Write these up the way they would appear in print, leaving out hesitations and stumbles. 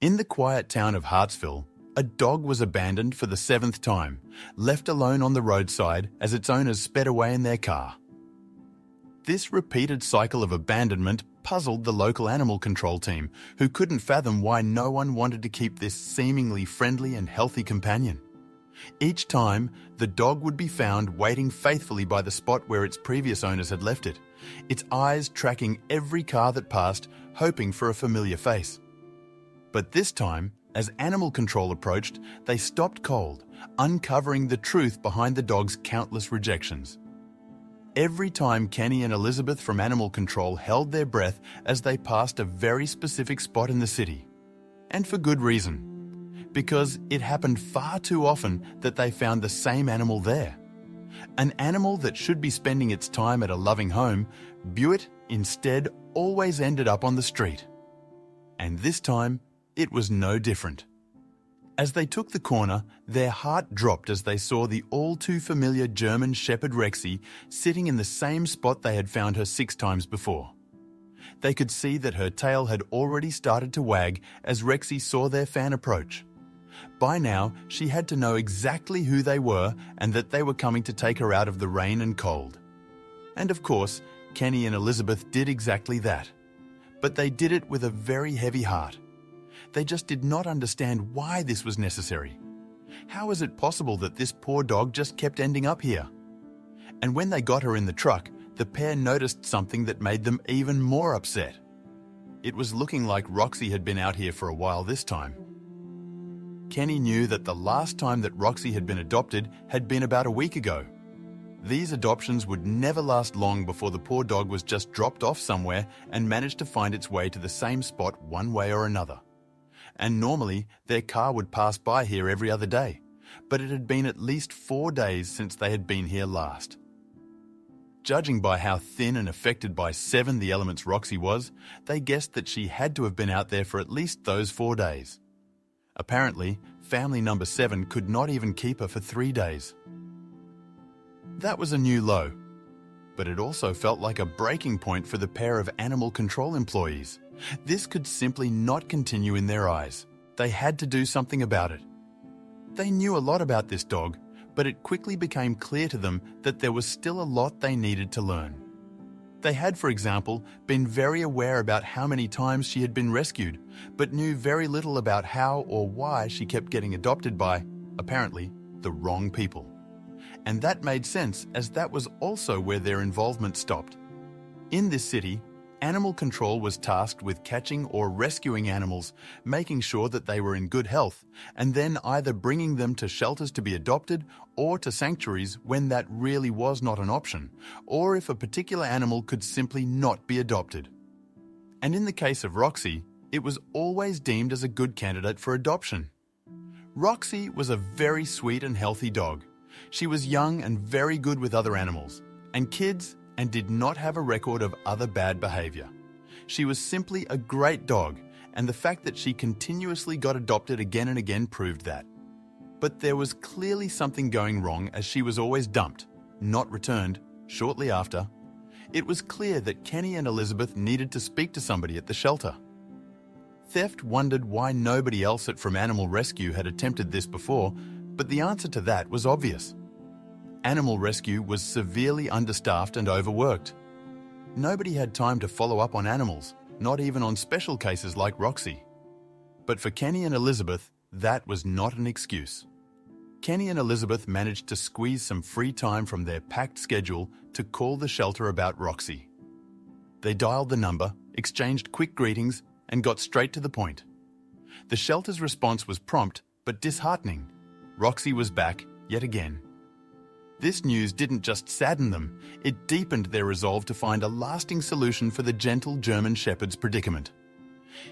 In the quiet town of Hartsville, a dog was abandoned for the seventh time, left alone on the roadside as its owners sped away in their car. This repeated cycle of abandonment puzzled the local animal control team, who couldn't fathom why no one wanted to keep this seemingly friendly and healthy companion. Each time, the dog would be found waiting faithfully by the spot where its previous owners had left it, its eyes tracking every car that passed, hoping for a familiar face. But this time, as animal control approached, they stopped cold, uncovering the truth behind the dog's countless rejections. Every time Kenny and Elizabeth from animal control held their breath as they passed a very specific spot in the city. And for good reason. Because it happened far too often that they found the same animal there. An animal that should be spending its time at a loving home, Buick instead always ended up on the street. And this time, it was no different. As they took the corner, their heart dropped as they saw the all-too-familiar German Shepherd Rexy sitting in the same spot they had found her 6 times before. They could see that her tail had already started to wag as Rexy saw their fan approach. By now, she had to know exactly who they were and that they were coming to take her out of the rain and cold. And of course, Kenny and Elizabeth did exactly that. But they did it with a very heavy heart. They just did not understand why this was necessary. How is it possible that this poor dog just kept ending up here? And when they got her in the truck, the pair noticed something that made them even more upset. It was looking like Roxy had been out here for a while this time. Kenny knew that the last time that Roxy had been adopted had been about a week ago. These adoptions would never last long before the poor dog was just dropped off somewhere and managed to find its way to the same spot one way or another. And normally, their car would pass by here every other day, but it had been at least 4 days since they had been here last. Judging by how thin and affected by 7 the elements Roxy was, they guessed that she had to have been out there for at least those 4 days. Apparently, family number 7 could not even keep her for 3 days. That was a new low, but it also felt like a breaking point for the pair of animal control employees. This could simply not continue in their eyes. They had to do something about it. They knew a lot about this dog, but it quickly became clear to them that there was still a lot they needed to learn. They had, for example, been very aware about how many times she had been rescued, but knew very little about how or why she kept getting adopted by, apparently, the wrong people. And that made sense, as that was also where their involvement stopped. In this city, animal control was tasked with catching or rescuing animals, making sure that they were in good health, and then either bringing them to shelters to be adopted or to sanctuaries when that really was not an option, or if a particular animal could simply not be adopted. And in the case of Roxy, it was always deemed as a good candidate for adoption. Roxy was a very sweet and healthy dog. She was young and very good with other animals, and kids, and did not have a record of other bad behavior. She was simply a great dog, and the fact that she continuously got adopted again and again proved that. But there was clearly something going wrong, as she was always dumped, not returned, shortly after. It was clear that Kenny and Elizabeth needed to speak to somebody at the shelter. Theft wondered why nobody else at From Animal Rescue had attempted this before, but the answer to that was obvious. Animal Rescue was severely understaffed and overworked. Nobody had time to follow up on animals, not even on special cases like Roxy. But for Kenny and Elizabeth, that was not an excuse. Kenny and Elizabeth managed to squeeze some free time from their packed schedule to call the shelter about Roxy. They dialed the number, exchanged quick greetings, and got straight to the point. The shelter's response was prompt but disheartening. Roxy was back, yet again. This news didn't just sadden them, it deepened their resolve to find a lasting solution for the gentle German Shepherd's predicament.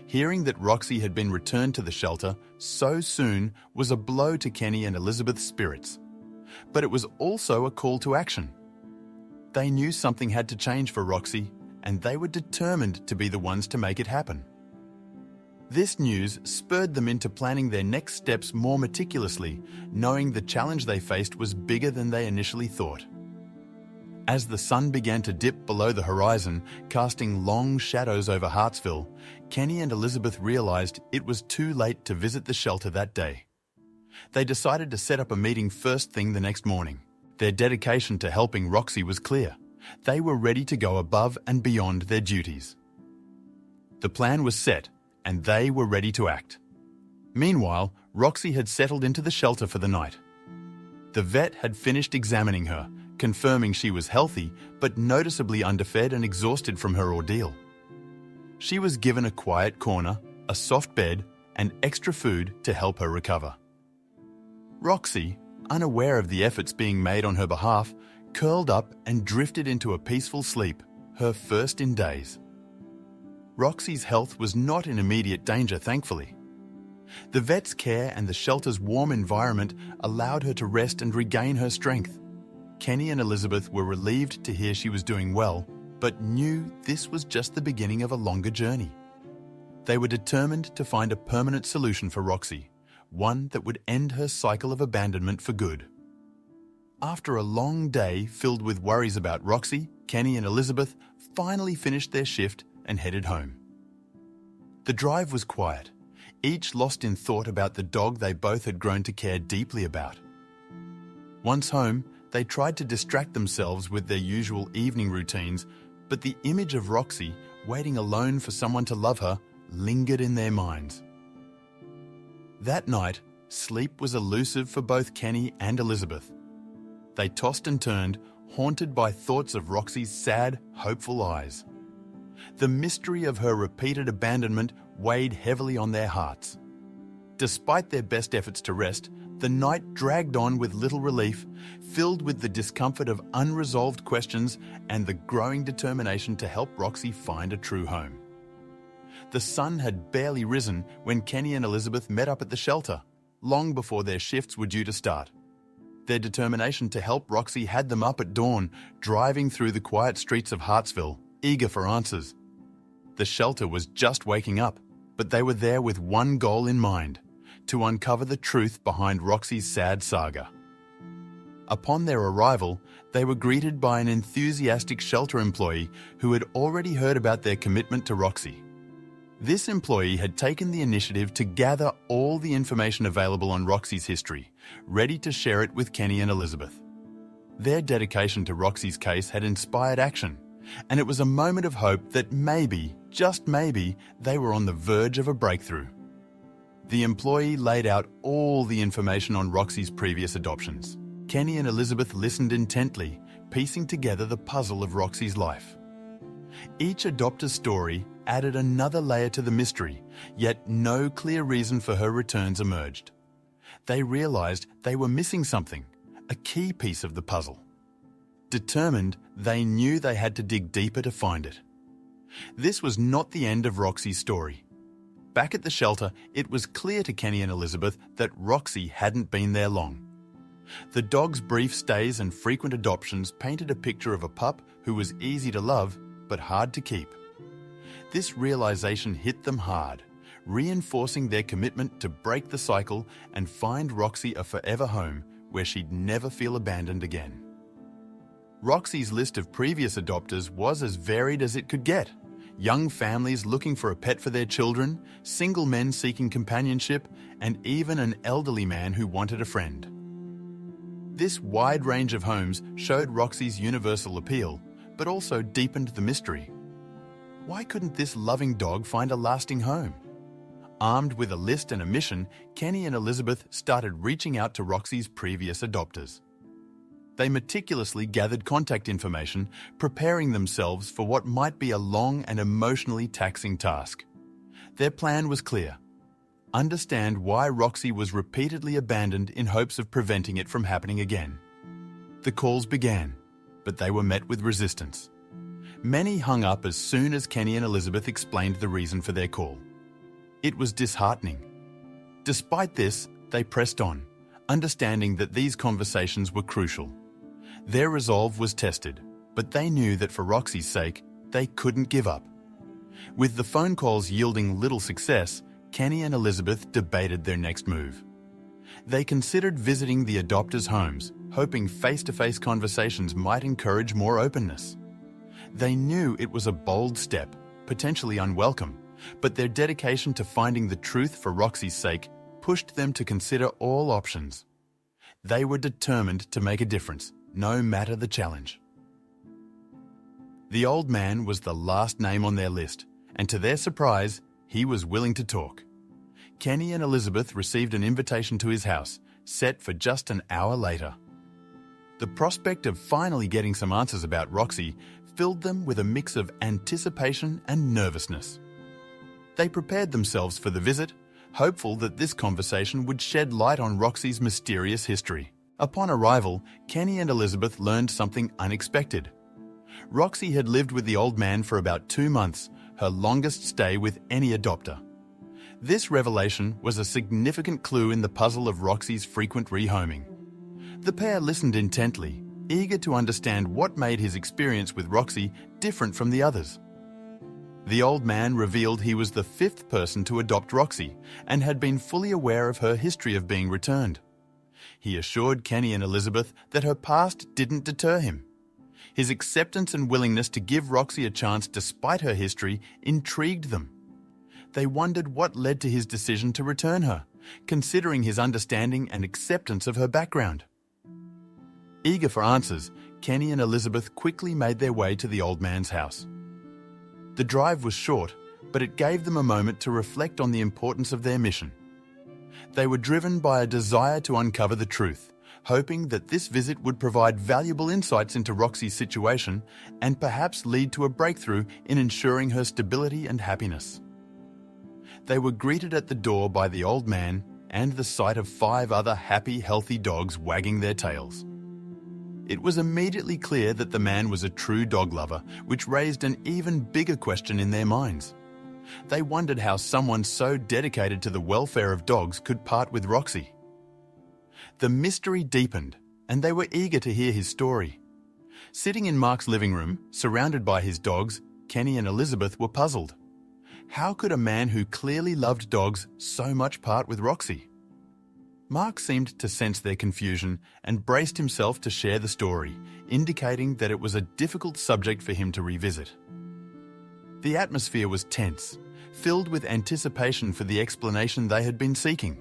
Hearing that Roxy had been returned to the shelter so soon was a blow to Kenny and Elizabeth's spirits. But it was also a call to action. They knew something had to change for Roxy, and they were determined to be the ones to make it happen. This news spurred them into planning their next steps more meticulously, knowing the challenge they faced was bigger than they initially thought. As the sun began to dip below the horizon, casting long shadows over Hartsville, Kenny and Elizabeth realized it was too late to visit the shelter that day. They decided to set up a meeting first thing the next morning. Their dedication to helping Roxy was clear. They were ready to go above and beyond their duties. The plan was set, and they were ready to act. Meanwhile, Roxy had settled into the shelter for the night. The vet had finished examining her, confirming she was healthy but noticeably underfed and exhausted from her ordeal. She was given a quiet corner, a soft bed, and extra food to help her recover. Roxy, unaware of the efforts being made on her behalf, curled up and drifted into a peaceful sleep, her first in days. Roxy's health was not in immediate danger, thankfully. The vet's care and the shelter's warm environment allowed her to rest and regain her strength. Kenny and Elizabeth were relieved to hear she was doing well, but knew this was just the beginning of a longer journey. They were determined to find a permanent solution for Roxy, one that would end her cycle of abandonment for good. After a long day filled with worries about Roxy, Kenny and Elizabeth finally finished their shift and headed home. The drive was quiet, each lost in thought about the dog they both had grown to care deeply about. Once home, they tried to distract themselves with their usual evening routines, but the image of Roxy, waiting alone for someone to love her, lingered in their minds. That night, sleep was elusive for both Kenny and Elizabeth. They tossed and turned, haunted by thoughts of Roxy's sad, hopeful eyes. The mystery of her repeated abandonment weighed heavily on their hearts. Despite their best efforts to rest, the night dragged on with little relief, filled with the discomfort of unresolved questions and the growing determination to help Roxy find a true home. The sun had barely risen when Kenny and Elizabeth met up at the shelter, long before their shifts were due to start. Their determination to help Roxy had them up at dawn, driving through the quiet streets of Hartsville, eager for answers. The shelter was just waking up, but they were there with one goal in mind: to uncover the truth behind Roxy's sad saga. Upon their arrival, they were greeted by an enthusiastic shelter employee who had already heard about their commitment to Roxy. This employee had taken the initiative to gather all the information available on Roxy's history, ready to share it with Kenny and Elizabeth. Their dedication to Roxy's case had inspired action, and it was a moment of hope that maybe, just maybe, they were on the verge of a breakthrough. The employee laid out all the information on Roxy's previous adoptions. Kenny and Elizabeth listened intently, piecing together the puzzle of Roxy's life. Each adopter's story added another layer to the mystery, yet no clear reason for her returns emerged. They realized they were missing something, a key piece of the puzzle. Determined, they knew they had to dig deeper to find it. This was not the end of Roxy's story. Back at the shelter, it was clear to Kenny and Elizabeth that Roxy hadn't been there long. The dog's brief stays and frequent adoptions painted a picture of a pup who was easy to love but hard to keep. This realization hit them hard, reinforcing their commitment to break the cycle and find Roxy a forever home where she'd never feel abandoned again. Roxy's list of previous adopters was as varied as it could get. Young families looking for a pet for their children, single men seeking companionship, and even an elderly man who wanted a friend. This wide range of homes showed Roxy's universal appeal, but also deepened the mystery. Why couldn't this loving dog find a lasting home? Armed with a list and a mission, Kenny and Elizabeth started reaching out to Roxy's previous adopters. They meticulously gathered contact information, preparing themselves for what might be a long and emotionally taxing task. Their plan was clear: understand why Roxy was repeatedly abandoned in hopes of preventing it from happening again. The calls began, but they were met with resistance. Many hung up as soon as Kenny and Elizabeth explained the reason for their call. It was disheartening. Despite this, they pressed on, understanding that these conversations were crucial. Their resolve was tested, but they knew that for Roxy's sake, they couldn't give up. With the phone calls yielding little success, Kenny and Elizabeth debated their next move. They considered visiting the adopters' homes, hoping face-to-face conversations might encourage more openness. They knew it was a bold step, potentially unwelcome, but their dedication to finding the truth for Roxy's sake pushed them to consider all options. They were determined to make a difference, no matter the challenge. The old man was the last name on their list, and to their surprise, he was willing to talk. Kenny and Elizabeth received an invitation to his house, set for just an hour later. The prospect of finally getting some answers about Roxy filled them with a mix of anticipation and nervousness. They prepared themselves for the visit, hopeful that this conversation would shed light on Roxy's mysterious history. Upon arrival, Kenny and Elizabeth learned something unexpected. Roxy had lived with the old man for about 2 months, her longest stay with any adopter. This revelation was a significant clue in the puzzle of Roxy's frequent rehoming. The pair listened intently, eager to understand what made his experience with Roxy different from the others. The old man revealed he was the 5th person to adopt Roxy and had been fully aware of her history of being returned. He assured Kenny and Elizabeth that her past didn't deter him. His acceptance and willingness to give Roxy a chance despite her history intrigued them. They wondered what led to his decision to return her, considering his understanding and acceptance of her background. Eager for answers, Kenny and Elizabeth quickly made their way to the old man's house. The drive was short, but it gave them a moment to reflect on the importance of their mission. They were driven by a desire to uncover the truth, hoping that this visit would provide valuable insights into Roxy's situation and perhaps lead to a breakthrough in ensuring her stability and happiness. They were greeted at the door by the old man and the sight of 5 other happy, healthy dogs wagging their tails. It was immediately clear that the man was a true dog lover, which raised an even bigger question in their minds. They wondered how someone so dedicated to the welfare of dogs could part with Roxy. The mystery deepened, and they were eager to hear his story. Sitting in Mark's living room, surrounded by his dogs, Kenny and Elizabeth were puzzled. How could a man who clearly loved dogs so much part with Roxy? Mark seemed to sense their confusion and braced himself to share the story, indicating that it was a difficult subject for him to revisit. The atmosphere was tense, filled with anticipation for the explanation they had been seeking.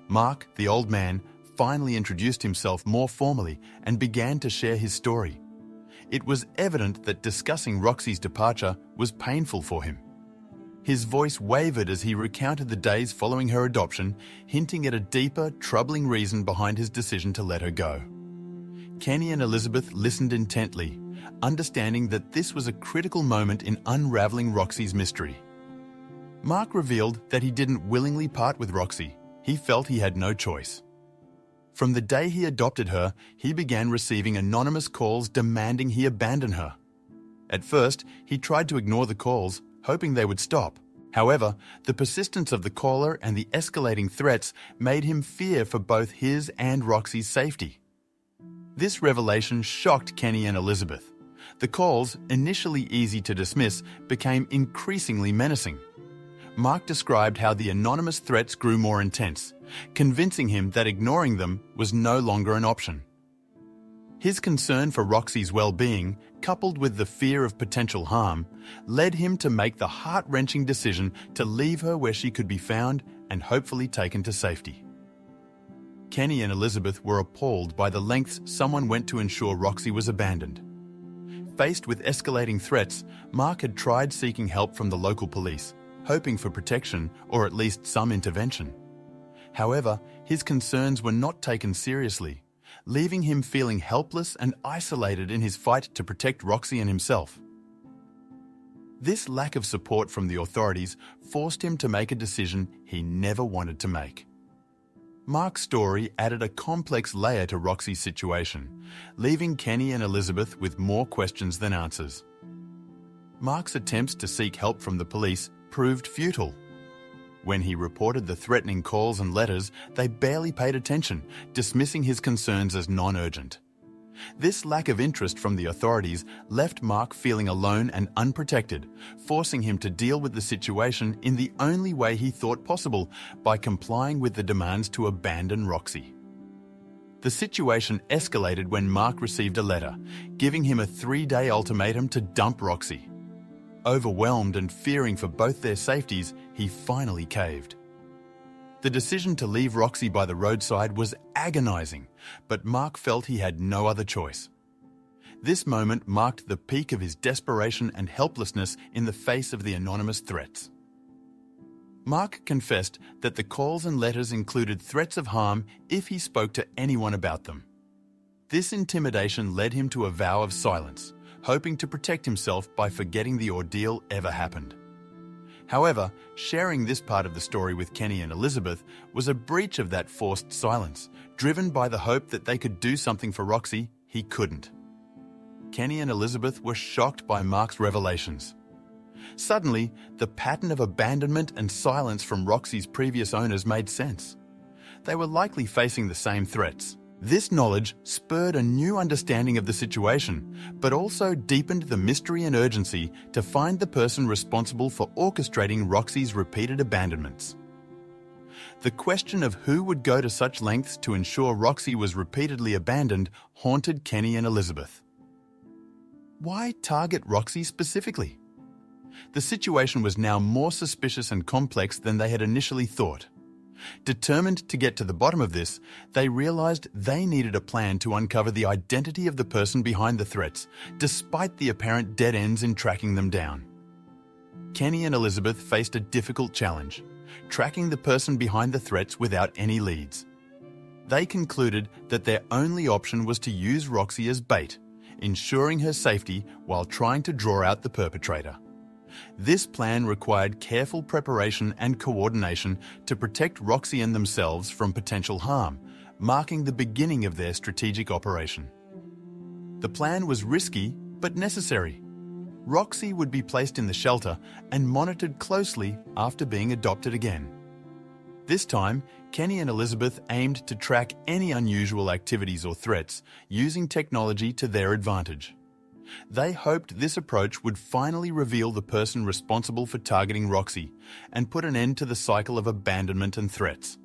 Mark, the old man, finally introduced himself more formally and began to share his story. It was evident that discussing Roxy's departure was painful for him. His voice wavered as he recounted the days following her adoption, hinting at a deeper, troubling reason behind his decision to let her go. Kenny and Elizabeth listened intently, understanding that this was a critical moment in unraveling Roxy's mystery. Mark revealed that he didn't willingly part with Roxy. He felt he had no choice. From the day he adopted her, he began receiving anonymous calls demanding he abandon her. At first, he tried to ignore the calls, hoping they would stop. However, the persistence of the caller and the escalating threats made him fear for both his and Roxy's safety. This revelation shocked Kenny and Elizabeth. The calls, initially easy to dismiss, became increasingly menacing. Mark described how the anonymous threats grew more intense, convincing him that ignoring them was no longer an option. His concern for Roxy's well-being, coupled with the fear of potential harm, led him to make the heart-wrenching decision to leave her where she could be found and hopefully taken to safety. Kenny and Elizabeth were appalled by the lengths someone went to ensure Roxy was abandoned. Faced with escalating threats, Mark had tried seeking help from the local police, hoping for protection or at least some intervention. However, his concerns were not taken seriously, leaving him feeling helpless and isolated in his fight to protect Roxy and himself. This lack of support from the authorities forced him to make a decision he never wanted to make. Mark's story added a complex layer to Roxy's situation, leaving Kenny and Elizabeth with more questions than answers. Mark's attempts to seek help from the police proved futile. When he reported the threatening calls and letters, they barely paid attention, dismissing his concerns as non-urgent. This lack of interest from the authorities left Mark feeling alone and unprotected, forcing him to deal with the situation in the only way he thought possible, by complying with the demands to abandon Roxy. The situation escalated when Mark received a letter, giving him a 3-day ultimatum to dump Roxy. Overwhelmed and fearing for both their safeties, he finally caved. The decision to leave Roxy by the roadside was agonizing, but Mark felt he had no other choice. This moment marked the peak of his desperation and helplessness in the face of the anonymous threats. Mark confessed that the calls and letters included threats of harm if he spoke to anyone about them. This intimidation led him to a vow of silence, hoping to protect himself by forgetting the ordeal ever happened. However, sharing this part of the story with Kenny and Elizabeth was a breach of that forced silence, driven by the hope that they could do something for Roxy he couldn't. Kenny and Elizabeth were shocked by Mark's revelations. Suddenly, the pattern of abandonment and silence from Roxy's previous owners made sense. They were likely facing the same threats. This knowledge spurred a new understanding of the situation, but also deepened the mystery and urgency to find the person responsible for orchestrating Roxy's repeated abandonments. The question of who would go to such lengths to ensure Roxy was repeatedly abandoned haunted Kenny and Elizabeth. Why target Roxy specifically? The situation was now more suspicious and complex than they had initially thought. Determined to get to the bottom of this, they realized they needed a plan to uncover the identity of the person behind the threats, despite the apparent dead ends in tracking them down. Kenny and Elizabeth faced a difficult challenge, tracking the person behind the threats without any leads. They concluded that their only option was to use Roxy as bait, ensuring her safety while trying to draw out the perpetrator. This plan required careful preparation and coordination to protect Roxy and themselves from potential harm, marking the beginning of their strategic operation. The plan was risky but necessary. Roxy would be placed in the shelter and monitored closely after being adopted again. This time, Kenny and Elizabeth aimed to track any unusual activities or threats using technology to their advantage. They hoped this approach would finally reveal the person responsible for targeting Roxy and put an end to the cycle of abandonment and threats.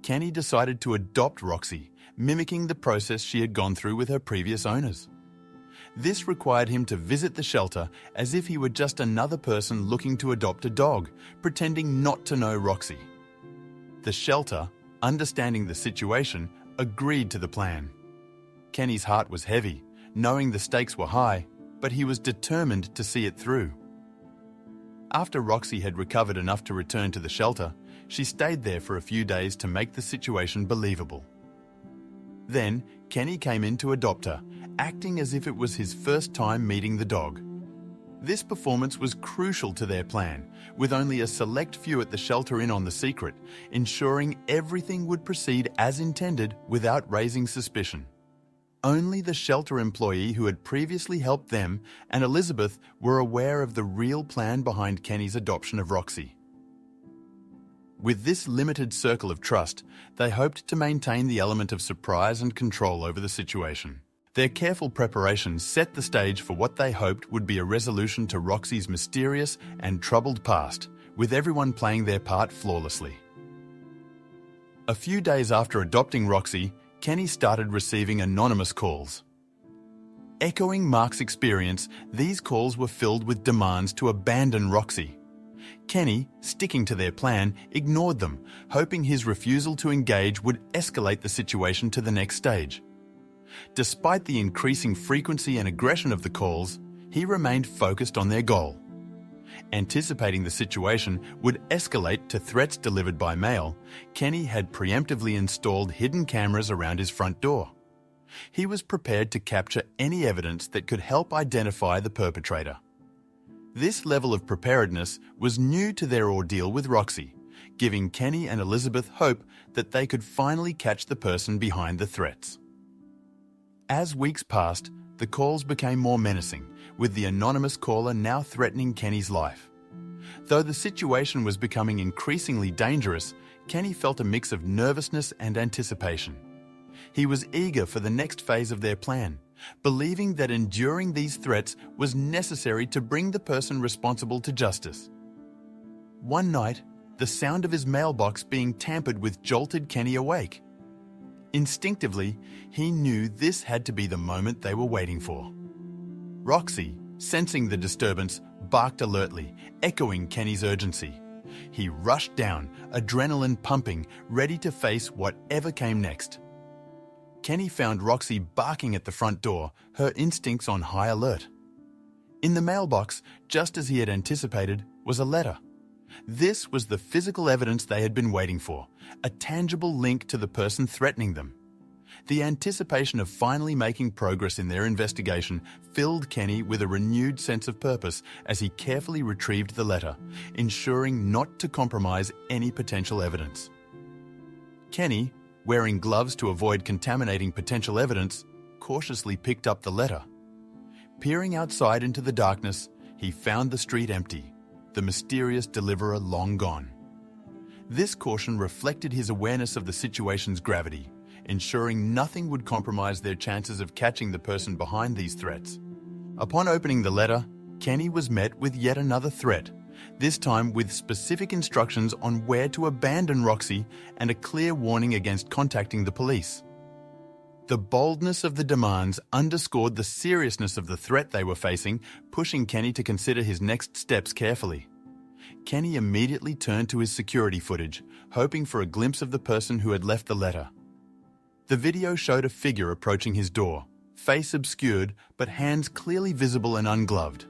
Kenny decided to adopt Roxy, mimicking the process she had gone through with her previous owners. This required him to visit the shelter as if he were just another person looking to adopt a dog, pretending not to know Roxy. The shelter, understanding the situation, agreed to the plan. Kenny's heart was heavy, knowing the stakes were high, but he was determined to see it through. After Roxy had recovered enough to return to the shelter, she stayed there for a few days to make the situation believable. Then, Kenny came in to adopt her, acting as if it was his first time meeting the dog. This performance was crucial to their plan, with only a select few at the shelter in on the secret, ensuring everything would proceed as intended without raising suspicion. Only the shelter employee who had previously helped them and Elizabeth were aware of the real plan behind Kenny's adoption of Roxy. With this limited circle of trust, they hoped to maintain the element of surprise and control over the situation. Their careful preparations set the stage for what they hoped would be a resolution to Roxy's mysterious and troubled past, with everyone playing their part flawlessly. A few days after adopting Roxy, Kenny started receiving anonymous calls. Echoing Mark's experience, these calls were filled with demands to abandon Roxy. Kenny, sticking to their plan, ignored them, hoping his refusal to engage would escalate the situation to the next stage. Despite the increasing frequency and aggression of the calls, he remained focused on their goal. Anticipating the situation would escalate to threats delivered by mail, Kenny had preemptively installed hidden cameras around his front door. He was prepared to capture any evidence that could help identify the perpetrator. This level of preparedness was new to their ordeal with Roxy, giving Kenny and Elizabeth hope that they could finally catch the person behind the threats. As weeks passed, the calls became more menacing, with the anonymous caller now threatening Kenny's life. Though the situation was becoming increasingly dangerous, Kenny felt a mix of nervousness and anticipation. He was eager for the next phase of their plan, believing that enduring these threats was necessary to bring the person responsible to justice. One night, the sound of his mailbox being tampered with jolted Kenny awake. Instinctively, he knew this had to be the moment they were waiting for. Roxy, sensing the disturbance, barked alertly, echoing Kenny's urgency. He rushed down, adrenaline pumping, ready to face whatever came next. Kenny found Roxy barking at the front door, her instincts on high alert. In the mailbox, just as he had anticipated, was a letter. This was the physical evidence they had been waiting for, a tangible link to the person threatening them. The anticipation of finally making progress in their investigation filled Kenny with a renewed sense of purpose as he carefully retrieved the letter, ensuring not to compromise any potential evidence. Kenny, wearing gloves to avoid contaminating potential evidence, cautiously picked up the letter. Peering outside into the darkness, he found the street empty, the mysterious deliverer long gone. This caution reflected his awareness of the situation's gravity, ensuring nothing would compromise their chances of catching the person behind these threats. Upon opening the letter, Kenny was met with yet another threat, this time with specific instructions on where to abandon Roxy and a clear warning against contacting the police. The boldness of the demands underscored the seriousness of the threat they were facing, pushing Kenny to consider his next steps carefully. Kenny immediately turned to his security footage, hoping for a glimpse of the person who had left the letter. The video showed a figure approaching his door, face obscured but hands clearly visible and ungloved.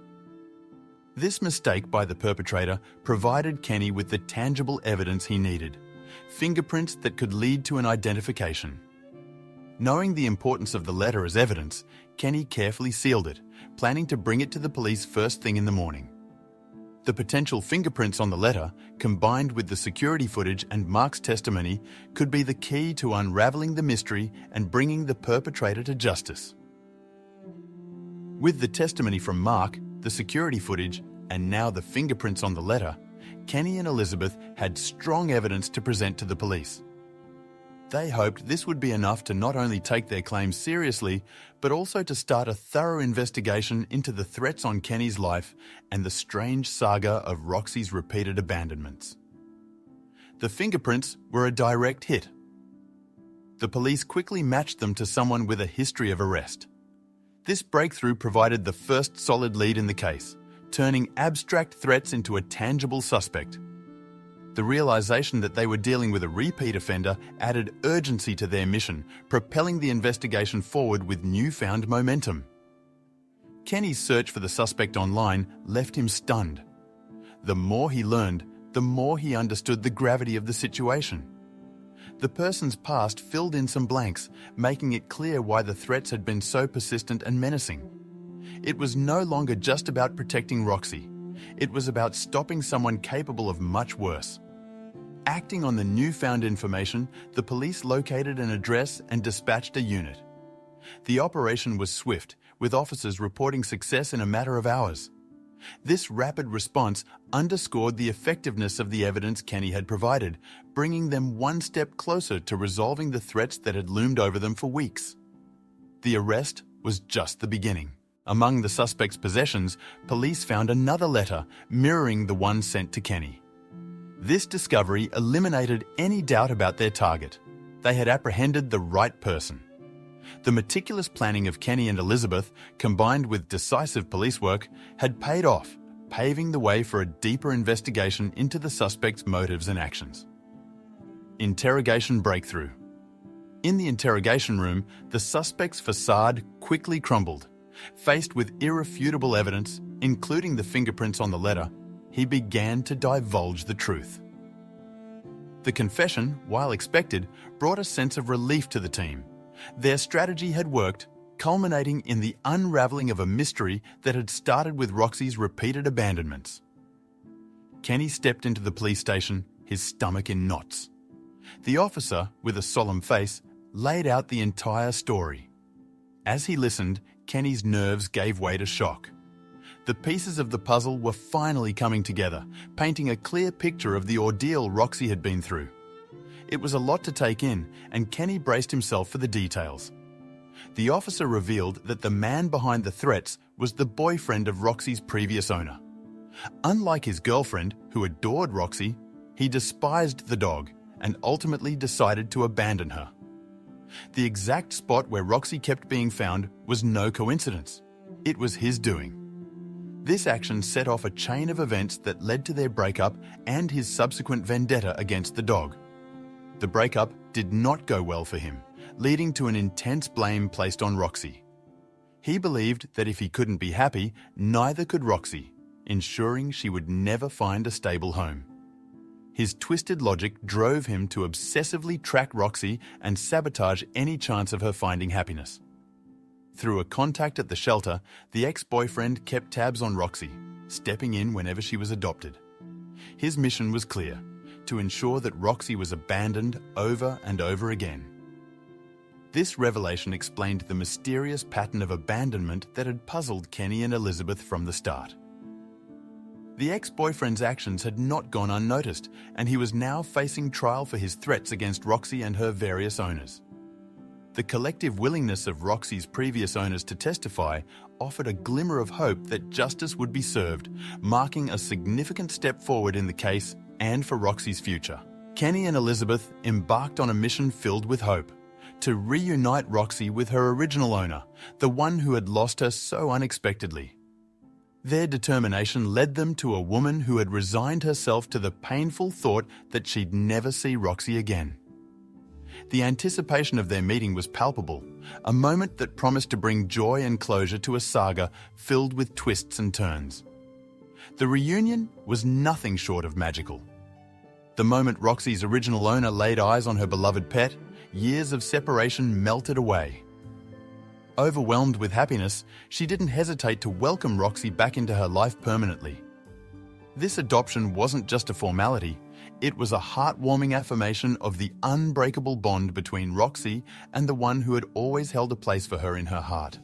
This mistake by the perpetrator provided Kenny with the tangible evidence he needed, fingerprints that could lead to an identification. Knowing the importance of the letter as evidence, Kenny carefully sealed it, planning to bring it to the police first thing in the morning. The potential fingerprints on the letter, combined with the security footage and Mark's testimony, could be the key to unraveling the mystery and bringing the perpetrator to justice. With the testimony from Mark, the security footage, and now the fingerprints on the letter, Kenny and Elizabeth had strong evidence to present to the police. They hoped this would be enough to not only take their claims seriously, but also to start a thorough investigation into the threats on Kenny's life and the strange saga of Roxy's repeated abandonments. The fingerprints were a direct hit. The police quickly matched them to someone with a history of arrest. This breakthrough provided the first solid lead in the case, turning abstract threats into a tangible suspect. The realization that they were dealing with a repeat offender added urgency to their mission, propelling the investigation forward with newfound momentum. Kenny's search for the suspect online left him stunned. The more he learned, the more he understood the gravity of the situation. The person's past filled in some blanks, making it clear why the threats had been so persistent and menacing. It was no longer just about protecting Roxy. It was about stopping someone capable of much worse. Acting on the newfound information, the police located an address and dispatched a unit. The operation was swift, with officers reporting success in a matter of hours. This rapid response underscored the effectiveness of the evidence Kenny had provided, bringing them one step closer to resolving the threats that had loomed over them for weeks. The arrest was just the beginning. Among the suspect's possessions, police found another letter mirroring the one sent to Kenny. This discovery eliminated any doubt about their target. They had apprehended the right person. The meticulous planning of Kenny and Elizabeth, combined with decisive police work, had paid off, paving the way for a deeper investigation into the suspect's motives and actions. Interrogation breakthrough. In the interrogation room, the suspect's facade quickly crumbled. Faced with irrefutable evidence, including the fingerprints on the letter, he began to divulge the truth. The confession, while expected, brought a sense of relief to the team. Their strategy had worked, culminating in the unraveling of a mystery that had started with Roxy's repeated abandonments. Kenny stepped into the police station, his stomach in knots. The officer, with a solemn face, laid out the entire story. As he listened, Kenny's nerves gave way to shock. The pieces of the puzzle were finally coming together, painting a clear picture of the ordeal Roxy had been through. It was a lot to take in, and Kenny braced himself for the details. The officer revealed that the man behind the threats was the boyfriend of Roxy's previous owner. Unlike his girlfriend, who adored Roxy, he despised the dog and ultimately decided to abandon her. The exact spot where Roxy kept being found was no coincidence. It was his doing. This action set off a chain of events that led to their breakup and his subsequent vendetta against the dog. The breakup did not go well for him, leading to an intense blame placed on Roxy. He believed that if he couldn't be happy, neither could Roxy, ensuring she would never find a stable home. His twisted logic drove him to obsessively track Roxy and sabotage any chance of her finding happiness. Through a contact at the shelter, the ex-boyfriend kept tabs on Roxy, stepping in whenever she was adopted. His mission was clear: to ensure that Roxy was abandoned over and over again. This revelation explained the mysterious pattern of abandonment that had puzzled Kenny and Elizabeth from the start. The ex-boyfriend's actions had not gone unnoticed, and he was now facing trial for his threats against Roxy and her various owners. The collective willingness of Roxy's previous owners to testify offered a glimmer of hope that justice would be served, marking a significant step forward in the case and for Roxy's future. Kenny and Elizabeth embarked on a mission filled with hope: to reunite Roxy with her original owner, the one who had lost her so unexpectedly. Their determination led them to a woman who had resigned herself to the painful thought that she'd never see Roxy again. The anticipation of their meeting was palpable, a moment that promised to bring joy and closure to a saga filled with twists and turns. The reunion was nothing short of magical. The moment Roxy's original owner laid eyes on her beloved pet, years of separation melted away. Overwhelmed with happiness, she didn't hesitate to welcome Roxy back into her life permanently. This adoption wasn't just a formality, it was a heartwarming affirmation of the unbreakable bond between Roxy and the one who had always held a place for her in her heart.